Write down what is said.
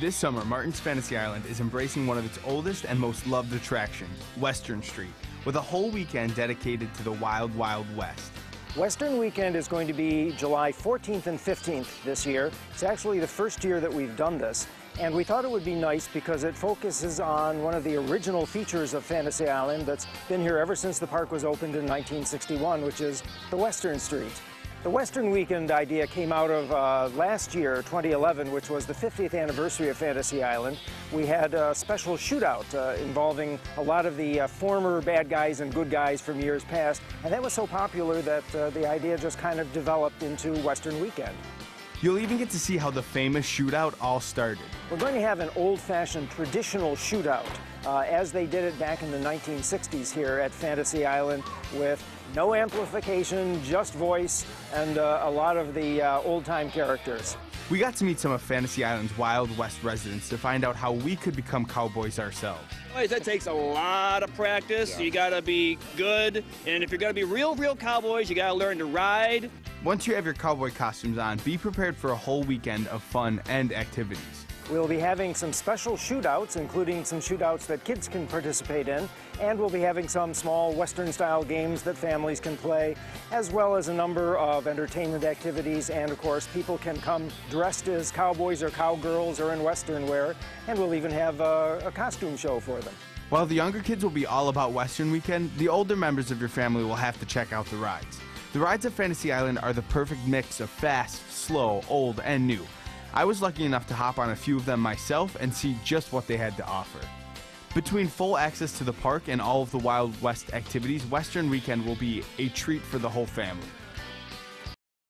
This summer, Martin's Fantasy Island is embracing one of its oldest and most loved attractions, Western Street, with a whole weekend dedicated to the Wild Wild West. Western Weekend is going to be July 14th and 15th this year. It's actually the first year that we've done this, and we thought it would be nice because it focuses on one of the original features of Fantasy Island that's been here ever since the park was opened in 1961, which is the Western Street. The Western Weekend idea came out of last year, 2011, which was the 50th anniversary of Fantasy Island. We had a special shootout involving a lot of the former bad guys and good guys from years past, and that was so popular that the idea just kind of developed into Western Weekend. You'll even get to see how the famous shootout all started. We're going to have an old-fashioned traditional shootout, as they did it back in the 1960s here at Fantasy Island, with no amplification, just voice, and a lot of the old-time characters. We got to meet some of Fantasy Island's Wild West residents to find out how we could become cowboys ourselves. That takes a lot of practice. Yeah. You gotta be good, and if you're gonna be real cowboys, you gotta learn to ride. Once you have your cowboy costumes on, be prepared for a whole weekend of fun and activities. We'll be having some special shootouts, including some shootouts that kids can participate in, and we'll be having some small Western-style games that families can play, as well as a number of entertainment activities, and of course, people can come dressed as cowboys or cowgirls or in Western wear, and we'll even have a costume show for them. While the younger kids will be all about Western Weekend, the older members of your family will have to check out the rides. The rides at Fantasy Island are the perfect mix of fast, slow, old, and new. I was lucky enough to hop on a few of them myself and see just what they had to offer. Between full access to the park and all of the Wild West activities, Western Weekend will be a treat for the whole family.